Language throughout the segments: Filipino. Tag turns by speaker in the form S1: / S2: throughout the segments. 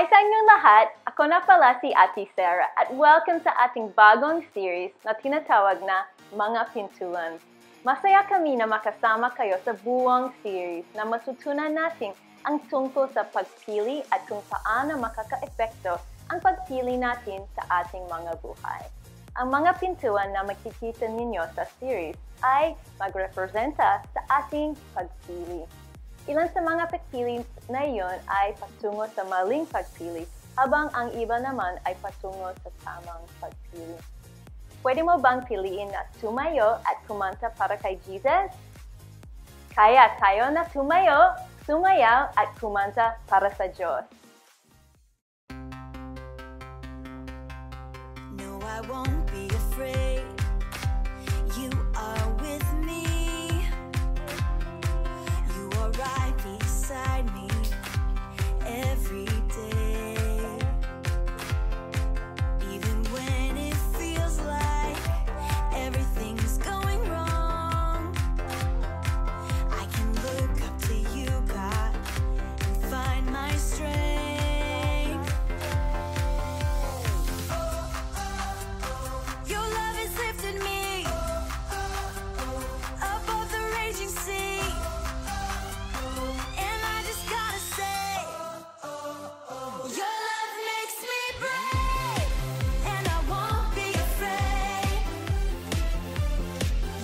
S1: Hi sa inyong lahat! Ako na pala si Ate Sarah at welcome sa ating bagong series na tinatawag na Mga Pintuan. Masaya kami na makasama kayo sa buong series na matutunan natin ang tungkol sa pagpili at kung paano makaka-epekto ang pagpili natin sa ating mga buhay. Ang mga pintuan na makikita ninyo sa series ay magrepresenta sa ating pagpili. Ilan sa mga pagpili na iyon ay patungo sa maling pagpili, habang ang iba naman ay patungo sa tamang pagpili. Pwede mo bang piliin na tumayo at kumanta para kay Jesus? Kaya tayo na tumayo, sumayaw at kumanta para sa Diyos.
S2: No, I won't be afraid. You are with me. You are right beside me every day. Even when it feels like everything's going wrong, I can look up to you, God, and find my strength. Your love has lifted me above the raging sea, and I just gotta say, your love makes me brave, and I won't be afraid.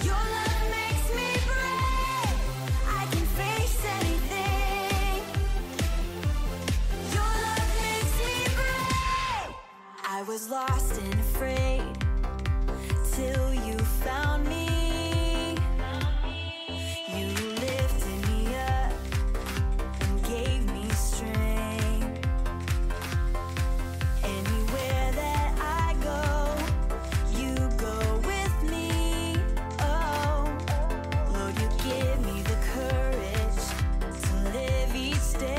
S2: Your love makes me brave, I can face anything. Your love makes me brave. I was lost and afraid till you found me. You lifted me up and gave me strength. Anywhere that I go, you go with me. Oh, Lord, you give me the courage to live each day.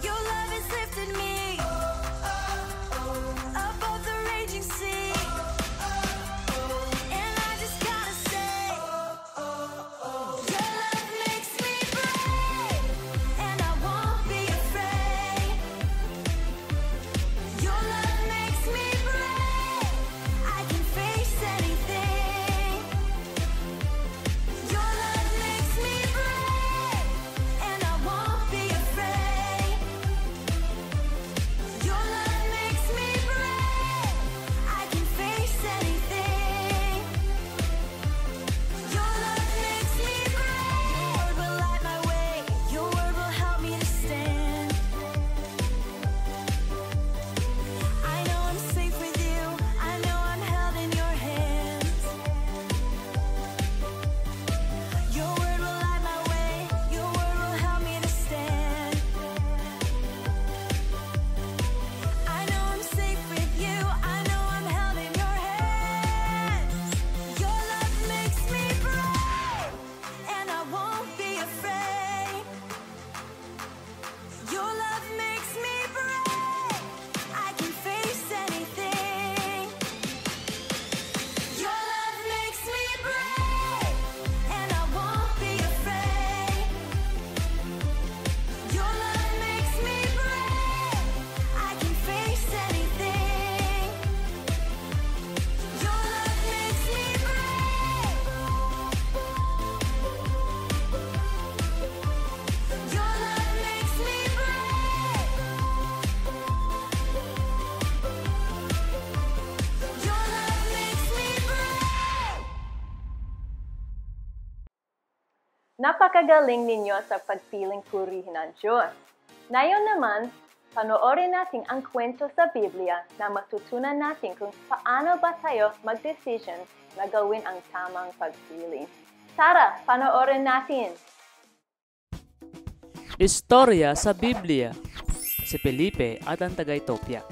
S2: Your love has lifted me above the raging sea, and I just gotta say, your love makes me brave, and I won't be afraid. Your love makes me brave, I can face anything. Your love makes me brave, and I won't be afraid. Your love makes me brave, I can face anything. Your love makes me brave. Your word will light my way, your word will help me to stand. I know I'm safe with you, I know I'm held in your hands. Your word will light my way, your word will help me to stand. I know I'm safe with you, I know I'm held in your hands. Your love makes me brave, and I won't be afraid. Your love makes me brave, I can face anything. Your love makes me brave, and I won't be afraid. Your love makes me brave, I can face anything. Your love makes me brave. Your love makes me brave. Your love makes me brave.
S1: Napakagaling ninyo sa pagpiling purihin ng Diyos. Ngayon naman, panoorin natin ang kwento sa Biblia na matutunan natin kung paano ba tayo mag-decision na gawin ang tamang pagpili. Tara, panoorin natin!
S3: Istorya sa Biblia. Si Felipe at ang taga-Ethiopia.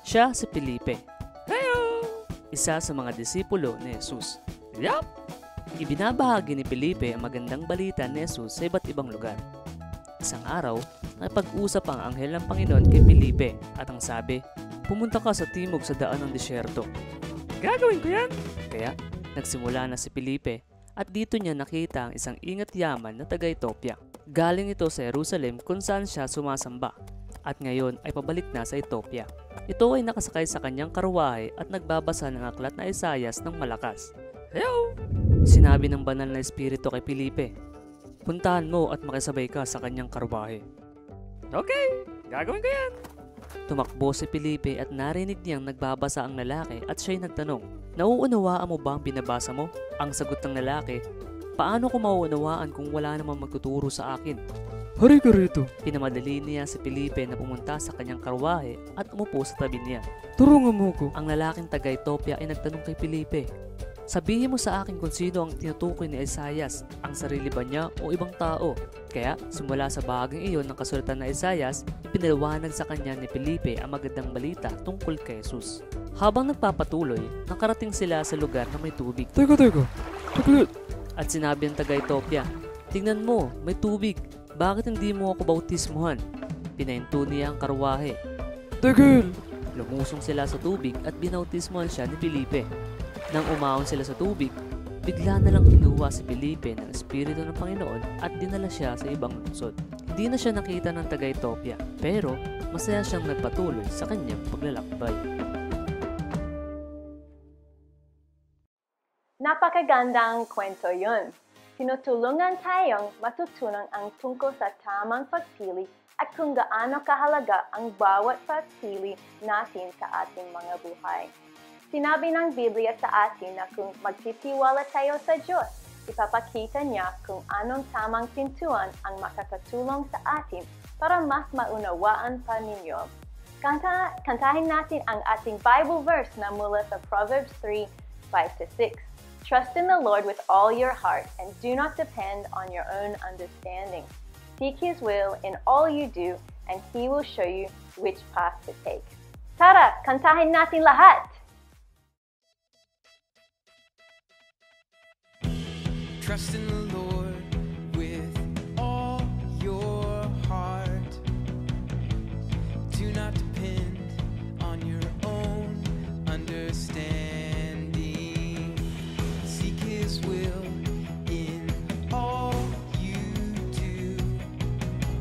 S3: Siya si Felipe. Isa sa mga disipulo ni Jesus. Ibinabahagi ni Felipe ang magandang balita ni Jesus sa iba't ibang lugar. Isang araw, napag-usap ang anghel ng Panginoon kay Felipe at ang sabi, pumunta ka sa timog sa daan ng disyerto. Gagawin ko yan! Kaya, nagsimula na si Felipe at dito niya nakita ang isang ingat yaman na taga-Ethiopia. Galing ito sa Jerusalem kung saan siya sumasamba at ngayon ay pabalik na sa Ethiopia. Ito ay nakasakay sa kanyang karwahe at nagbabasa ng aklat na Isaias ng malakas. Hello! Sinabi ng banal na espiritu kay Felipe, puntahan mo at makisabay ka sa kanyang karwahe. Okay, gagawin ko yan! Tumakbo si Felipe at narinig niyang nagbabasa ang lalaki at siya'y nagtanong, nauunawaan mo ba ang binabasa mo? Ang sagot ng lalaki, paano ko mauunawaan kung wala namang magtuturo sa akin? Hari ka rito! Pinamadali niya si Felipe na pumunta sa kanyang karwahe at umupo sa tabi niya. Turungan mo ko! Ang lalaking taga-Ethiopia ay nagtanong kay Felipe, sabihin mo sa akin kung sino ang tinutukoy ni Isaias, ang sarili ba niya o ibang tao? Kaya simula sa bahaging iyon ng kasulatan na Isaias, ipinaliwanag sa kanya ni Felipe ang magandang balita tungkol kay Jesus. Habang nagpapatuloy, nakarating sila sa lugar na may tubig. Teka! Saglit! At sinabi ng taga-Ethiopia, tingnan mo, may tubig. Bakit hindi mo ako bautismuhan? Pinahinto niya ang karwahe. Tigil! Lumusong sila sa tubig at binautismuhan siya ni Felipe. Nang umahon sila sa tubig, bigla na lang kinuha si Felipe ng Espiritu ng Panginoon at dinala siya sa ibang lungsod. Hindi na siya nakita ng taga-Ethiopia, pero masaya siyang nagpatuloy sa kanyang paglalakbay.
S1: Napakagandang kwento yun. Tinutulungan tayong matutunan ang tungkol sa tamang pagpili at kung gaano kahalaga ang bawat pagpili natin sa ating mga buhay. Sinabi ng Biblia sa atin na kung magtitiwala tayo sa Diyos, ipapakita niya kung anong tamang pintuan ang makakatulong sa atin para mas maunawaan pa ninyo. Kantahin natin ang ating Bible verse na mula sa Proverbs 3:5-6. Trust in the Lord with all your heart and do not depend on your own understanding. Seek His will in all you do and He will show you which path to take. Tara, kantahin natin lahat!
S4: Trust in the Lord with all your heart. Do not depend on your own understanding. Seek His will in all you do.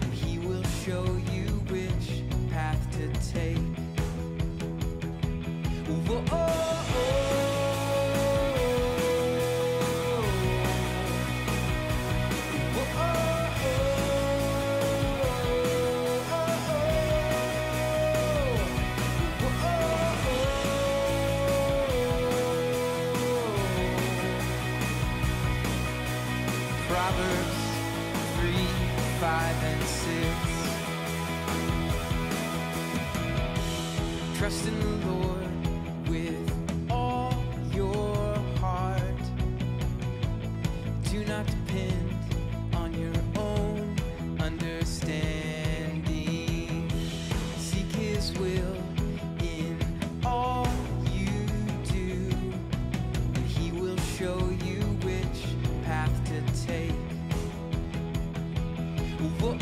S4: He will show you which path to take. Whoa. Proverbs 3:5-6. Trust in the Lord with all your heart. Do not depend on your own understanding. Seek His will in all you do, and He will show you which path to take. Whoa.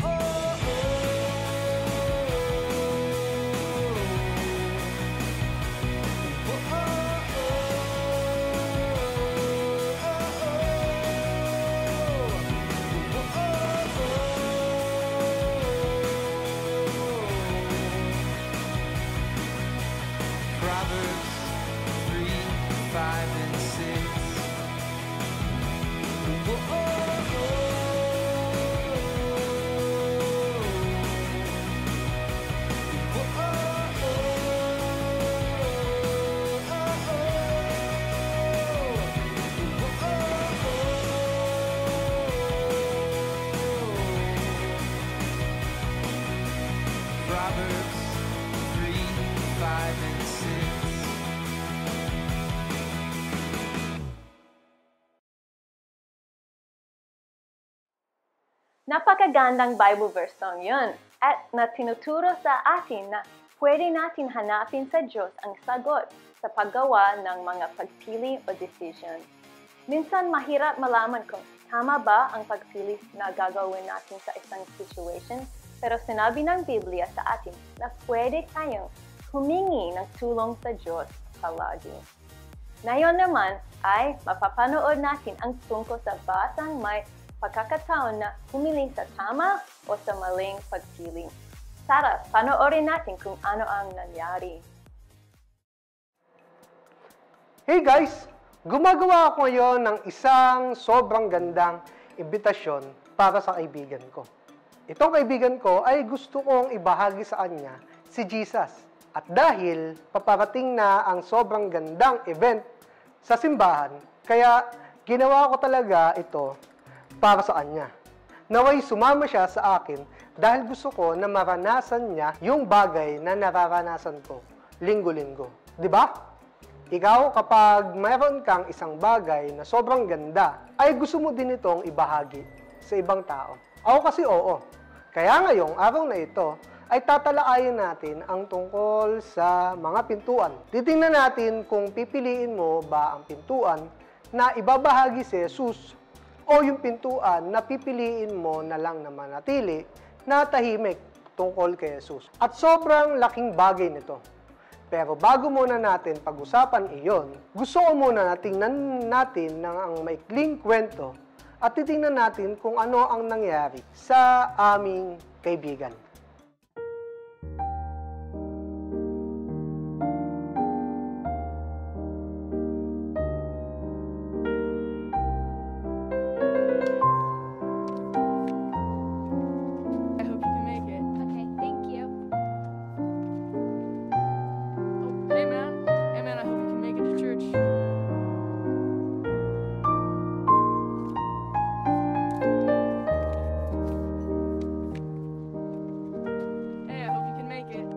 S4: Proverbs 3:5-6. Proverbs 3:5-6.
S1: Napakagandang Bible verse song yun at na tinuturo sa atin na pwede natin hanapin sa Diyos ang sagot sa paggawa ng mga pagpili o decision. Minsan mahirap malaman kung tama ba ang pagpili na gagawin natin sa isang situation, pero sinabi ng Biblia sa atin na pwede tayong humingi ng tulong sa Diyos palagi. Ngayon naman ay mapapanood natin ang tungkol sa batang may pagkakataon na pumili sa tama o sa maling pagpili. Tara, panoorin natin kung ano ang nangyari.
S5: Hey guys! Gumagawa ako ngayon ng isang sobrang gandang imbitasyon para sa kaibigan ko. Itong kaibigan ko ay gusto kong ibahagi sa kanya si Jesus. At dahil paparating na ang sobrang gandang event sa simbahan, kaya ginawa ko talaga ito para sa kanya. Naway sumama siya sa akin dahil gusto ko na maranasan niya yung bagay na nararanasan ko linggo-linggo. Di ba? Ikaw, kapag mayroon kang isang bagay na sobrang ganda, ay gusto mo din itong ibahagi sa ibang tao. Ako kasi oo. Kaya ngayong araw na ito, ay tatalakayin natin ang tungkol sa mga pintuan. Titingnan natin kung pipiliin mo ba ang pintuan na ibabahagi si Jesus o yung pintuan na pipiliin mo na lang na manatili na tahimik tungkol kay Jesus. At sobrang laking bagay nito. Pero bago muna natin pag-usapan iyon, gusto ko muna na tingnan natin ng ang maikling kwento at titingnan natin kung ano ang nangyari sa aming kaibigan.
S6: I hope you can make it.
S7: Okay, thank you.
S6: Oh, hey man. Hey man, I hope you can make it to church. Hey, I hope you can make it.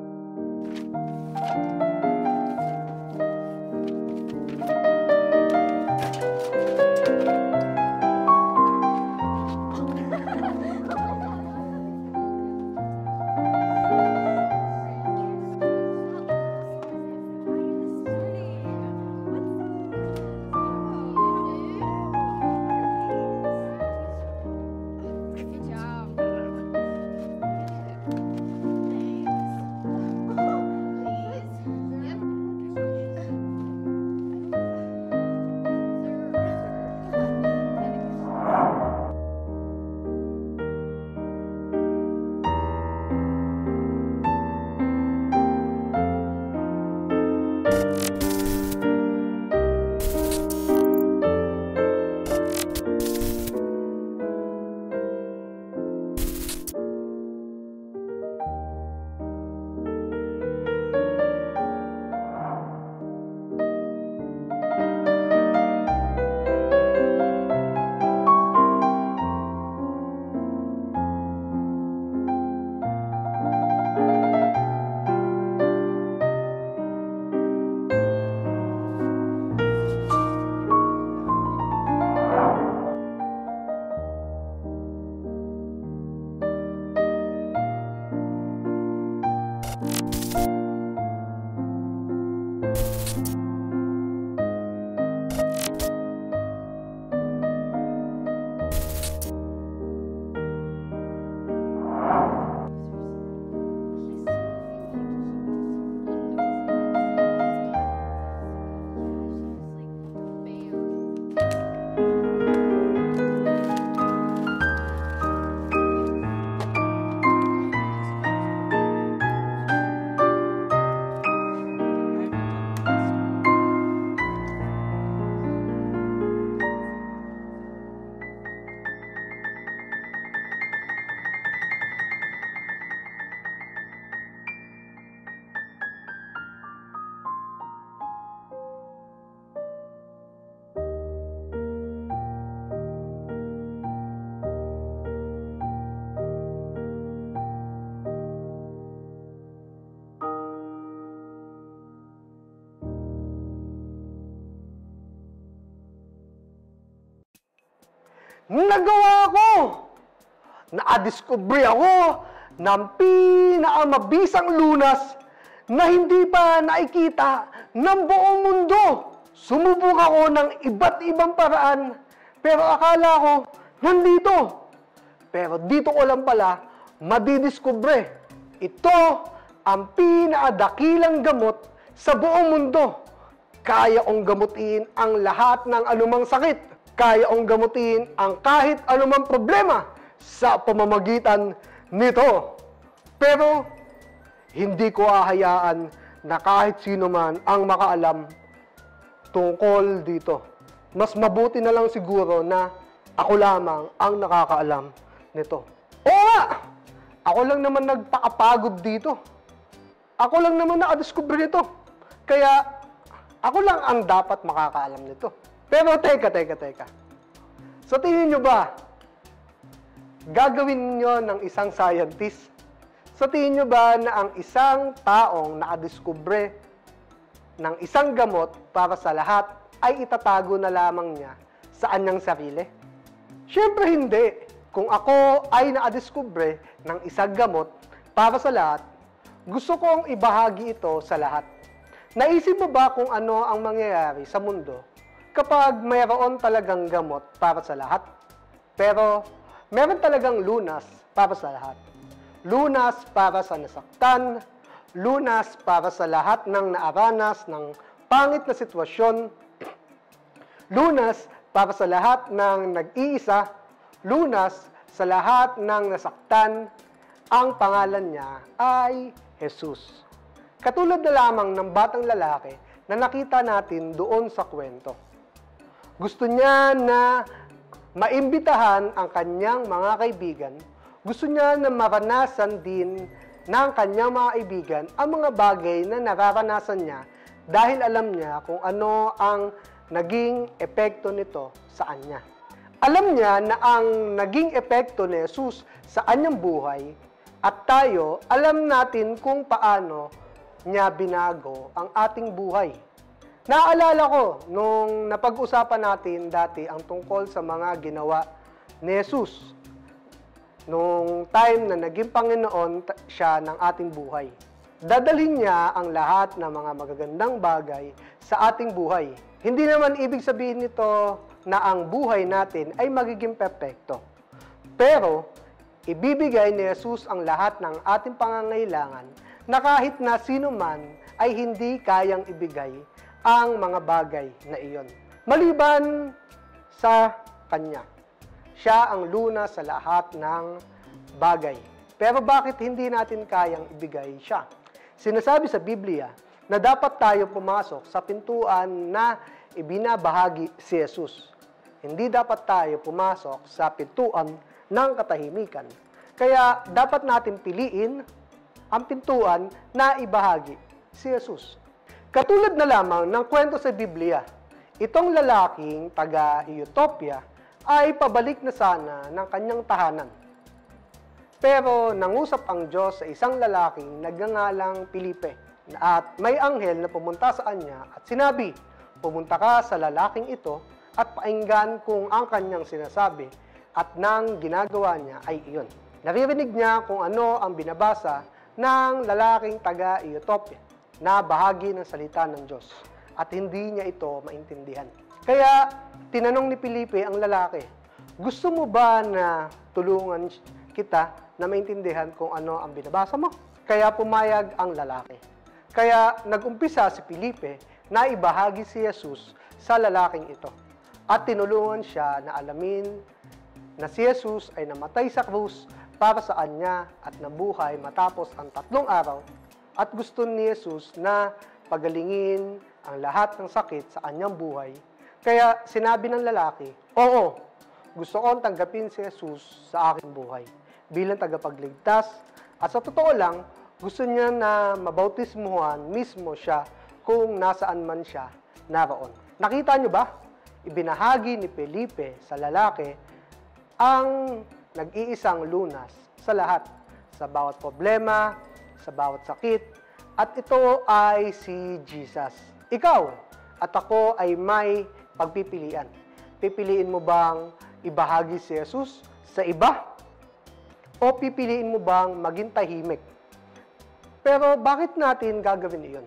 S7: Good job.
S5: Nagawa ko! Naadiskubre ako ng pinakamabisang lunas na hindi pa nakikita ng buong mundo. Sumubok ako ng iba't ibang paraan, pero akala ko nandito. Pero dito ko lang pala madidiskubre. Ito ang pinakadakilang gamot sa buong mundo. Kaya kong gamutin ang lahat ng anumang sakit. Kaya kong gamutin ang kahit anumang problema sa pamamagitan nito. Pero, hindi ko hahayaan na kahit sino man ang makaalam tungkol dito. Mas mabuti na lang siguro na ako lamang ang nakakaalam nito. Oo nga! Ako lang naman nagpakapagod dito. Ako lang naman nakadiscover nito. Kaya, ako lang ang dapat makakaalam nito. Pero teka. So tingin nyo ba, gagawin nyo ng isang scientist? So tingin nyo ba na ang isang taong nakadiskubre ng isang gamot para sa lahat ay itatago na lamang niya sa anyang sarili? Siyempre hindi. Kung ako ay nakadiskubre ng isang gamot para sa lahat, gusto kong ibahagi ito sa lahat. Naisip mo ba kung ano ang mangyayari sa mundo kapag mayroon talagang gamot para sa lahat? Pero meron talagang lunas para sa lahat. Lunas para sa nasaktan, lunas para sa lahat ng naaranas ng pangit na sitwasyon, lunas para sa lahat ng nag-iisa, lunas sa lahat ng nasaktan. Ang pangalan niya ay Jesus. Katulad na lamang ng batang lalaki na nakita natin doon sa kwento. Gusto niya na maimbitahan ang kanyang mga kaibigan. Gusto niya na maranasan din ng kanyang mga kaibigan ang mga bagay na nararanasan niya dahil alam niya kung ano ang naging epekto nito sa kanya. Alam niya na ang naging epekto ni Jesus sa kanyang buhay at tayo, alam natin kung paano niya binago ang ating buhay. Naalala ko nung napag-usapan natin dati ang tungkol sa mga ginawa ni Jesus nung time na naging Panginoon siya ng ating buhay. Dadalhin niya ang lahat ng mga magagandang bagay sa ating buhay. Hindi naman ibig sabihin nito na ang buhay natin ay magiging perpekto. Pero, ibibigay ni Jesus ang lahat ng ating pangangailangan na kahit na sino man ay hindi kayang ibigay ang mga bagay na iyon. Maliban sa Kanya. Siya ang lunas sa lahat ng bagay. Pero bakit hindi natin kayang ibigay siya? Sinasabi sa Biblia na dapat tayo pumasok sa pintuan na ibinabahagi si Jesus. Hindi dapat tayo pumasok sa pintuan ng katahimikan. Kaya dapat natin piliin ang pintuan na ibahagi si Jesus. Katulad na lamang ng kwento sa Biblia, itong lalaking taga-Ethiopia ay pabalik na sana ng kanyang tahanan. Pero nangusap ang Diyos sa isang lalaking nagngangalang Felipe at may anghel na pumunta sa kanya at sinabi, pumunta ka sa lalaking ito at pakinggan kung ang kanyang sinasabi at nang ginagawa niya ay iyon. Naririnig niya kung ano ang binabasa ng lalaking taga-Ethiopia na bahagi ng salita ng Diyos at hindi niya ito maintindihan. Kaya tinanong ni Felipe ang lalaki, gusto mo ba na tulungan kita na maintindihan kung ano ang binabasa mo? Kaya pumayag ang lalaki. Kaya nag-umpisa si Felipe na ibahagi si Jesus sa lalaking ito at tinulungan siya na alamin na si Jesus ay namatay sa krus para sa kanya at nabuhay matapos ang 3 araw at gusto ni Jesus na pagalingin ang lahat ng sakit sa kanyang buhay. Kaya sinabi ng lalaki, oo, gusto kong tanggapin si Jesus sa aking buhay bilang tagapagligtas at sa totoo lang, gusto niya na mabautismuhan mismo siya kung nasaan man siya naroon. Nakita niyo ba? Ibinahagi ni Felipe sa lalaki ang nag-iisang lunas sa lahat, sa bawat problema, sa bawat sakit, at ito ay si Jesus. Ikaw at ako ay may pagpipilian. Pipiliin mo bang ibahagi si Jesus sa iba? O pipiliin mo bang maging tahimik? Pero bakit natin gagawin iyon?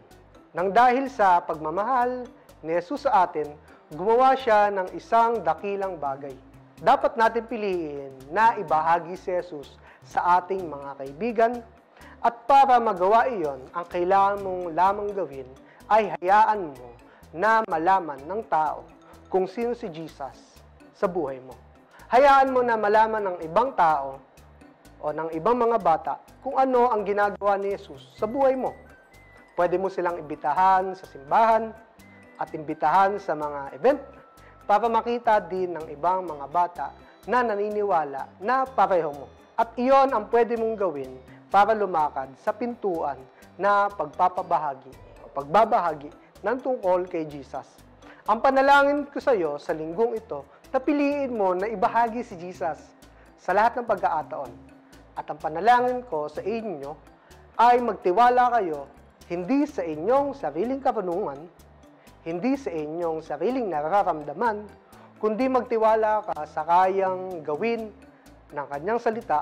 S5: Nang dahil sa pagmamahal ni Jesus sa atin, gumawa siya ng isang dakilang bagay. Dapat natin piliin na ibahagi si Jesus sa ating mga kaibigan at para magawa iyon, ang kailangan mong lamang gawin ay hayaan mo na malaman ng tao kung sino si Jesus sa buhay mo. Hayaan mo na malaman ng ibang tao o ng ibang mga bata kung ano ang ginagawa ni Jesus sa buhay mo. Pwede mo silang imbitahan sa simbahan at imbitahan sa mga event para makita din ng ibang mga bata na naniniwala na pareho mo. At iyon ang pwede mong gawin para lumakad sa pintuan na pagbabahagi ng tungkol kay Jesus. Ang panalangin ko sa iyo sa linggong ito, na piliin mo na ibahagi si Jesus sa lahat ng pagkakataon. At ang panalangin ko sa inyo ay magtiwala kayo hindi sa inyong sariling karunungan, hindi sa inyong sariling nararamdaman, kundi magtiwala ka sa kayang gawin ng kanyang salita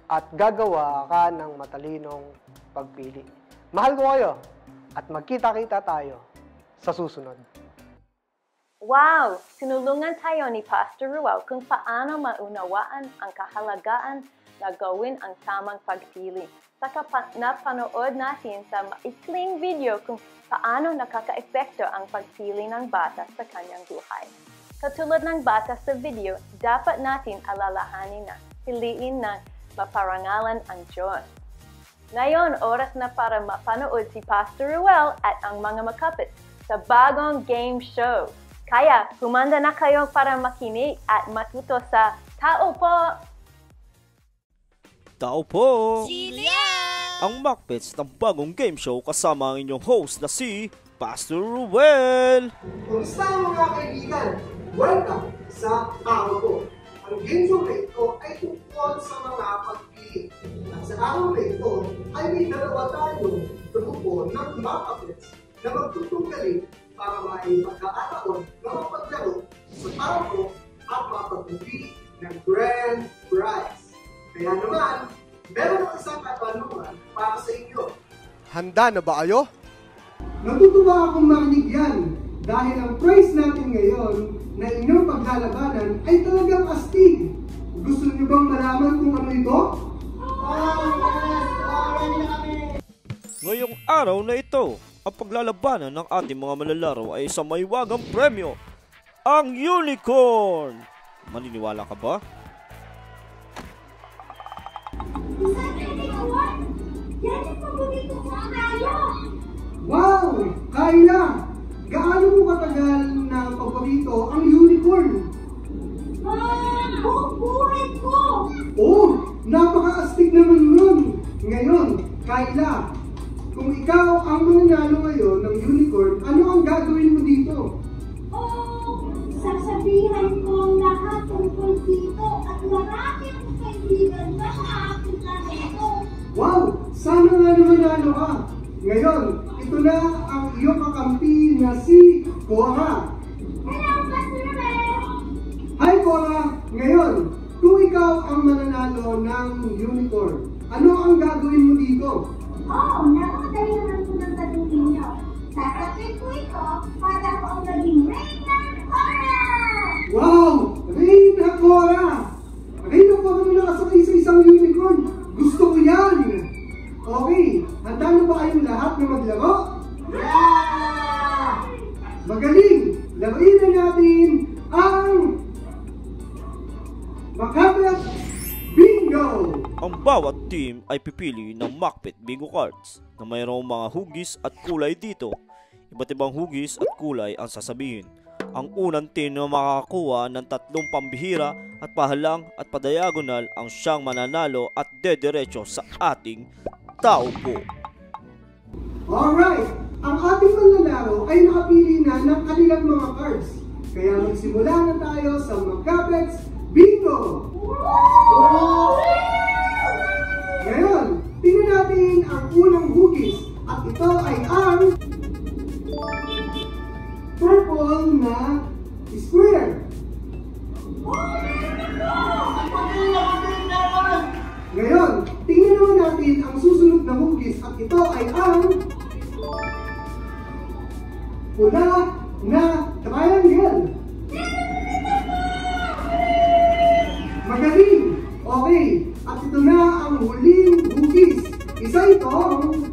S5: at gagawa ka ng matalinong pagpili. Mahal ko kayo at magkita-kita tayo sa susunod.
S1: Wow! Sinulungan tayo ni Pastor Ruel kung paano maunawaan ang kahalagaan na gawin ang tamang pagpili. Saka napanood natin sa maikling video kung paano nakaka-epekto ang pagpili ng bata sa kanyang buhay. Katulad ng bata sa video, dapat natin alalahanin na piliin na maparangalan ang Diyos. Ngayon, oras na para mapanood si Pastor Ruel at ang mga makapit sa bagong game show. Kaya, humanda na kayo para makinig at matuto sa Tao Po!
S8: Tao Po! Ang Macbets ng bagong game show kasama ang inyong host na si Pastor Ruel!
S5: Kumusta mga kaibigan? Welcome sa Tao Po! Ang game show na ito ay tungkol sa mga pagpili. At sa araw na ito ay may dalawa tayong grupo ng Macbets na magtutunggalin para may pagkakataon na mapaglaro sa Tao Po at mapagpili ng grand prize. Kaya naman, meron ang isang katanungan para sa inyo.
S9: Handa na ba kayo?
S5: Natutuwa akong marinig yan dahil ang prize natin ngayon na inyong paglalabanan ay talagang astig. Gusto niyo bang malaman kung ano ito?
S8: Ngayong araw na ito, ang paglalabanan ng ating mga malalaro ay isang maiwagang premyo, ang Unicorn! Maniniwala ka ba?
S5: Wow! Kayla! Gaano mo katagal na paborito ang unicorn?
S2: Buong buhay ko!
S5: Oh! Napaka-astig naman nun! Ngayon, Kayla, kung ikaw ang mananalo ngayon ng unicorn, ano ang gagawin mo dito?
S2: Sasabihan ko ang lahat tungkol dito at marami akong kaibigan na aking ito.
S5: Wow! Sana nga na manalo ka! Ngayon, ito na ang iyong kakampi na si Cora.
S2: Hello, Pastor Ruel!
S5: Hi Cora! Ngayon, kung ikaw ang mananalo ng unicorn, ano ang gagawin mo dito?
S2: Napakadali naman po ng tanong ninyo. Sasakit ko ito para ako ang maging Reyna Cora!
S5: Wow! Reyna Cora! Reyna Cora na nakasakay sa isang unicorn. Gusto ko yan! Okay, handa na ba kayong lahat na maglaro?
S2: Yeah!
S5: Magaling! Laruin na natin ang Macbeth Bingo!
S8: Ang bawat team ay pipili ng Macbeth Bingo cards na mayroong mga hugis at kulay dito. Iba't ibang hugis at kulay ang sasabihin. Ang unang team na makakakuha ng 3 pambihira at pahalang at padiagonal ang siyang mananalo at dediretso sa ating Tao Po.
S5: Alright! Ang ating manlalaro ay nakapili na ng kanilang mga cards. Kaya magsimula na tayo sa Macbeth Bingo! Ngayon, tingnan natin ang unang hugis at ito ay ang purple na square. Ngayon, tingnan naman natin ang susunod na hugis at ito ay ang pula na triangle. Magaling! Okay, at ito na ang huling hugis. Isa itong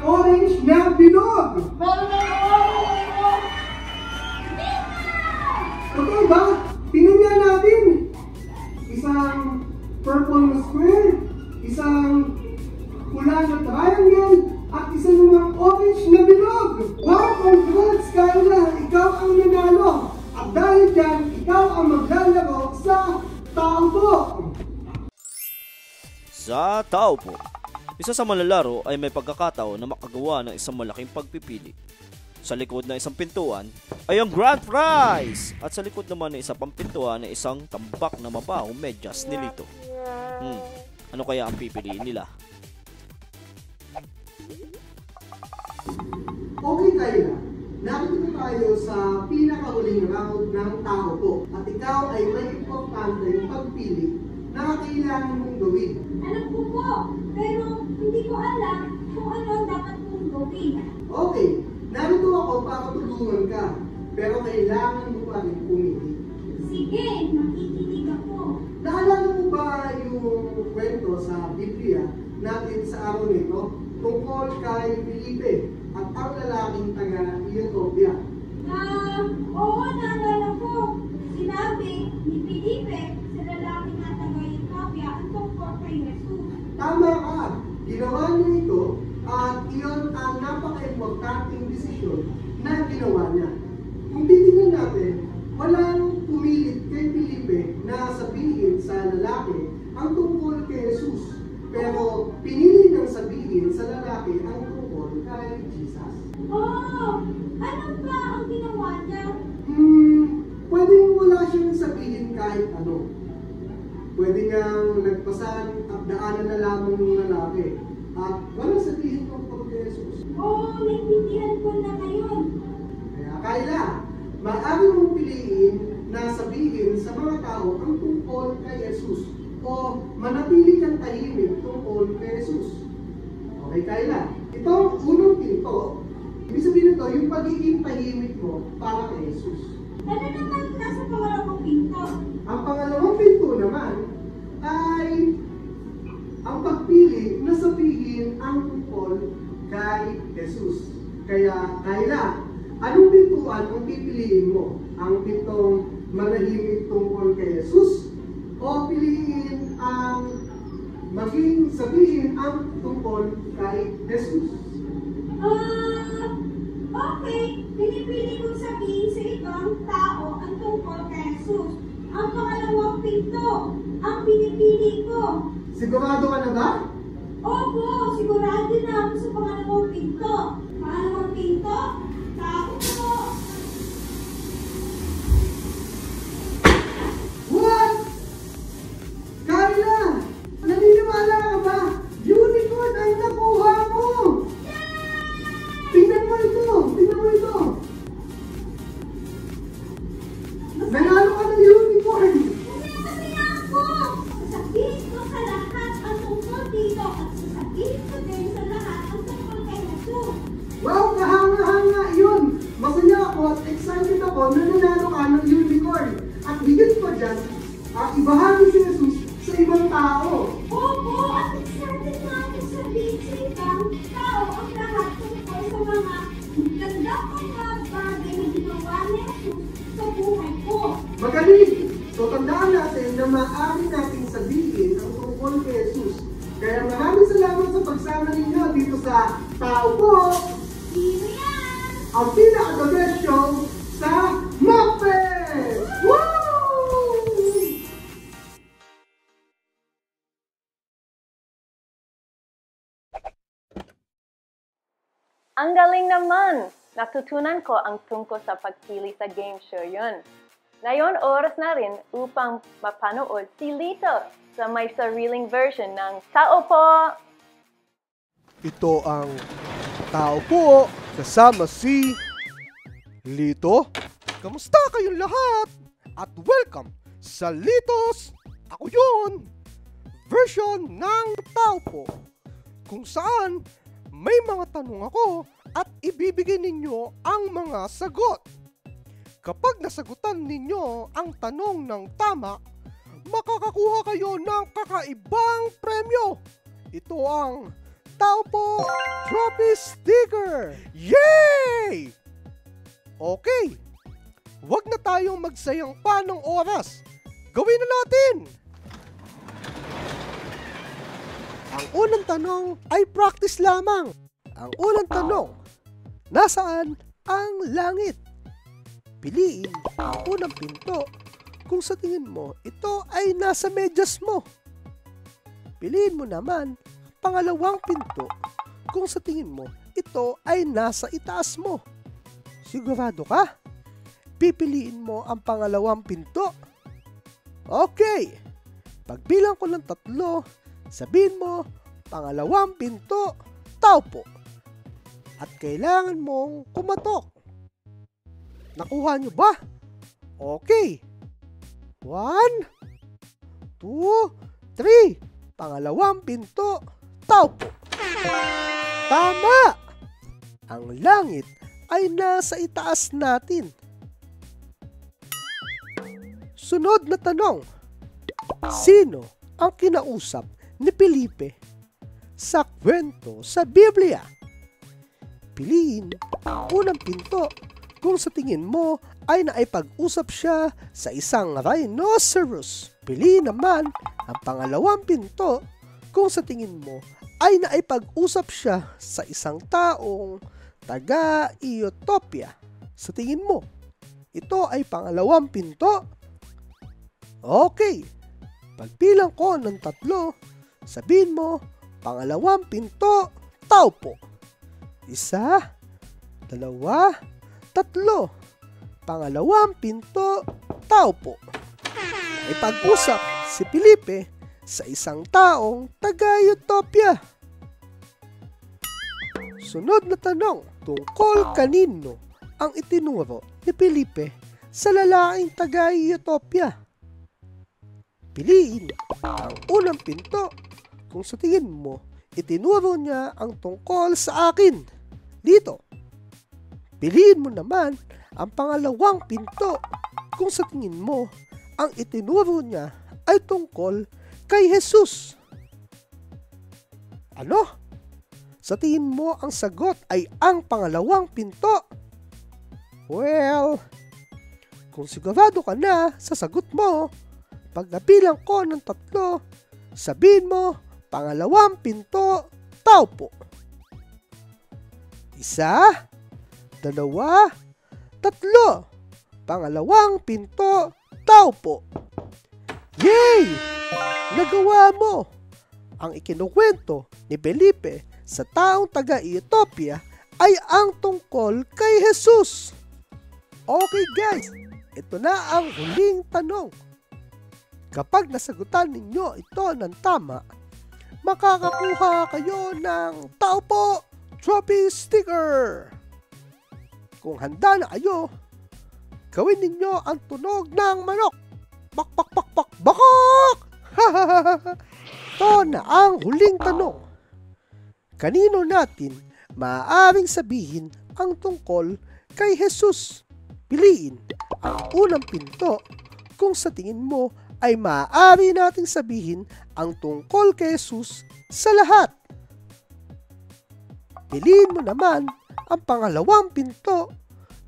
S5: orange na bilog. Totoo ba? Tingnan nga natin. Isang purple na square, isang pula na triangle, at isa namang orange na bilog. Wow, congrats, Kyla! Ikaw ang nanalo. At dahil dyan, ikaw ang maglalaro sa Taupo.
S8: Sa Taupo, isa sa manlalaro ay may pagkakataon na makagawa ng isang malaking pagpipili. Sa likod ng isang pintuan ay ang grand prize! At sa likod naman ng isang pang pintuan ay isang tambak na mabahong medyas ni Lito. Ano kaya ang pipiliin nila?
S5: Okay, Kyla. Narito tayo sa pinakahuling round ng Taupo. At ikaw ay may importanteng pagpili na kailangan mong gawin.
S7: Alam ko po, pero hindi ko alam kung ano ang dapat kong gawin.
S5: Okay, narito ako para tulungan ka. Pero kailangan mo pa rin pumili.
S7: Sige, makikinig ako.
S5: Naalala mo ba yung kwento sa Biblia natin sa araw nito tungkol kay Felipe at ang lalaking taga Ethiopia?
S7: Oo, naalala ko. Sinabi ni Felipe sa lalaki na taga-Ethiopia ang tungkol kay Jesus.
S5: Tama ka! Ginawa niya ito at iyon ang napaka-importanting desisyon na ginawa niya. Kung titingnan natin, walang pumilit kay Felipe na sabihin sa lalaki ang tungkol kay Jesus. Pero pinili niyang sabihin sa lalaki ang tungkol kay Jesus.
S7: Oh, ano ba ang ginawa niya?
S5: Pwedeng wala siyang sabihin kahit ano. Pwede niyang nagpasan at daanan na lamang ng lalaki. At walang sabihin tungkol kay Jesus.
S7: Oh, naintindihan ko na ngayon.
S5: Kaya Kyla, maaari mong piliin na sabihin sa mga tao ang tungkol kay Jesus o manatili kang tahimik tungkol kay Jesus. Okay, Kyla? Ito ang unang pinto. Ibig sabihin nito, yung pagiging tahimik mo para kay Jesus.
S7: Ano naman nasa pangalawang pinto?
S5: Ang pangalawang pinto naman ay ang pagpili na sabihin ang tungkol kay Jesus. Kaya, Kyla, anong pintuan ang pipiliin mo? Ang pintong manahimik tungkol kay Jesus? O piliin ang maging sabihin ang tungkol kay Jesus?
S7: Okay. Pinipili kong sabihin sa ibang tao ang tungkol kay Jesus. Ang pangalawang pinto ang pinipili ko.
S5: Sigurado ka na ba?
S7: Opo, sigurado na ako sa pangalawang pinto. Pangalawang pinto, tao ko.
S5: What? Kyla! Naniniwala ka ba? Unicorn ang nakuha mo! Tingnan mo ito! Tingnan mo ito! Nanalo ka ng unicorn!
S7: Masaya ako! Sasabihin ko sa lahat ang tungkol dito at sasabihin ko din sa lahat ang tungkol kay Jesus.
S5: Wow! Kahanga-hanga yun! Masaya ako at excited ako na nanalo ka ng unicorn. At higit pa dyan, ibahagi si Jesus sa ibang tao.
S7: Opo, at excited na ako sabihin sa ibang tao ang lahat tungkol sa mga ganda kong mga bagay na ginawa ni Jesus sa buhay ko.
S5: Magaling! So tandaan natin na maaari natin sabihin ang tungkol kay Jesus. Kaya maraming salamat sa pagsama ninyo dito sa Taupo,
S7: Sino yan?
S5: ang pinaka-the best show sa Muppet! Woo!
S1: Ang galing naman! Natutunan ko ang tungkol sa pagpili sa game show yun. Ngayon, oras na rin upang mapanood si Lito sa may sariling version ng Taupo!
S9: Ito ang Taupo kasama si Lito. Kamusta kayong lahat? At welcome sa Litos! Ako yun! Version ng Taupo. Kung saan may mga tanong ako at ibibigay ninyo ang mga sagot. Kapag nasagutan ninyo ang tanong ng tama, makakakuha kayo ng kakaibang premyo. Ito ang tao po trophy sticker! Yay! Okay, wag na tayong magsayang pa ng oras. Gawin na natin! Ang unang tanong ay practice lamang. Ang unang tanong, nasaan ang langit? Piliin ang unang pinto kung sa tingin mo ito ay nasa medyas mo. Piliin mo naman ang pangalawang pinto kung sa tingin mo ito ay nasa itaas mo. Sigurado ka? Pipiliin mo ang pangalawang pinto. Okay, pagbilang ko ng 3, sabihin mo pangalawang pinto, tao po. At kailangan mong kumatok. Nakuha nyo ba? Okay. 1, 2, 3. Pangalawang pinto, tao po. Tama! Ang langit ay nasa itaas natin. Sunod na tanong. Sino ang kinausap ni Felipe sa kwento sa Biblia? Piliin ang unang pinto kung sa tingin mo ay naipag-usap siya sa isang rhinoceros. Piliin naman ang pangalawang pinto kung sa tingin mo ay naipag-usap siya sa isang taong taga-Ethiopia. Sa tingin mo, ito ay pangalawang pinto? Okay, pagbilang ko ng 3, sabihin mo pangalawang pinto, tao po. 1, 2, 3. Pangalawang pinto, tao po. Ay pag-usap si Felipe sa isang taong taga-Ethiopia. Sunod na tanong, tungkol kanino ang itinuro ni Felipe sa lalaking taga-Ethiopia? Piliin ang unang pinto kung sa tingin mo itinuro niya ang tungkol sa akin. Dito, piliin mo naman ang pangalawang pinto kung sa tingin mo ang itinuro niya ay tungkol kay Jesus. Ano? Sa tingin mo ang sagot ay ang pangalawang pinto? Well, kung sigurado ka na sa sagot mo, pagkabilang ko ng 3, sabihin mo pangalawang pinto, tao po. 1, 2, 3. Pangalawang pinto, tao po. Yay! Nagawa mo! Ang ikinukwento ni Felipe sa taong taga-Ethiopia ay ang tungkol kay Jesus. Okay guys, ito na ang huling tanong. Kapag nasagutan ninyo ito ng tama, makakakuha kayo ng tao po trophy sticker. Kung handa na kayo, gawin ninyo ang tunog ng manok. Bak bak bak bak bakak! Ito na ang huling tanong. Kanino natin maaaring sabihin ang tungkol kay Jesus? Piliin ang unang pinto kung sa tingin mo ay maaari nating sabihin ang tungkol kay Jesus sa lahat. Piliin mo naman ang pangalawang pinto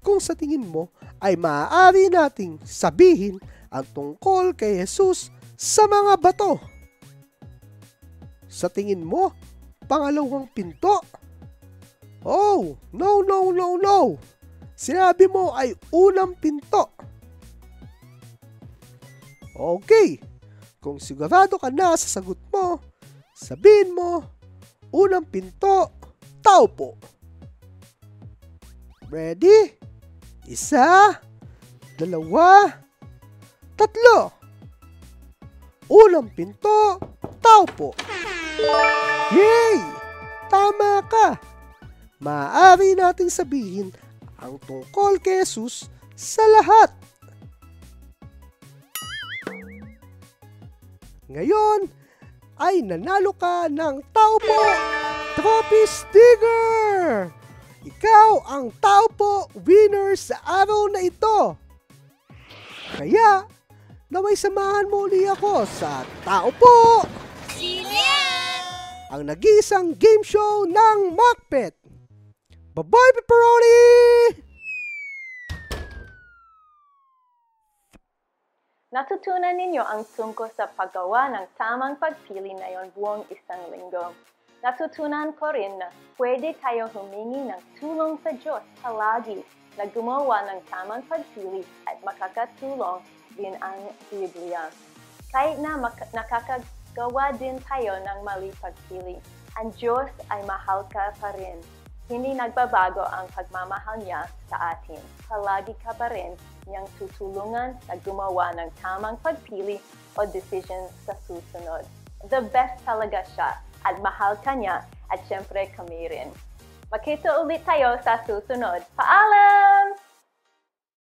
S9: kung sa tingin mo ay maaari nating sabihin ang tungkol kay Jesus sa mga bato. Sa tingin mo, pangalawang pinto? Oh, no, no, no, no. Sinabi mo ay unang pinto. Okay, kung sigurado ka na sa sagot mo, sabihin mo, unang pinto, tao po. Ready? 1, 2, 3. Unang pinto, tao po. Yay! Tama ka! Maaari nating sabihin ang tungkol kay Jesus sa lahat. Ngayon ay nanalo ka ng tao po trophy sticker! Ikaw ang tao po winner sa araw na ito. Kaya, naway samahan mo uli ako sa tao po.
S2: Sino yan?
S9: ang nag-iisang game show ng Macbeth. Bye-bye, Pepperoni!
S1: Natutunan ninyo ang tungkol sa paggawa ng tamang pagpili ngayon buong isang linggo. Natutunan ko rin na pwede tayo humingi ng tulong sa Diyos palagi na gumawa ng tamang pagpili at makakatulong din ang Biblia. Kahit na nakakagawa din tayo ng mali pagpili, ang Diyos ay mahal ka pa rin. Hindi nagbabago ang pagmamahal niya sa atin. Palagi ka pa rin niyang tutulungan na gumawa ng tamang pagpili o decision sa susunod. The best talaga siya at mahal ka niya at syempre kami rin. Makita ulit tayo sa susunod. Paalam!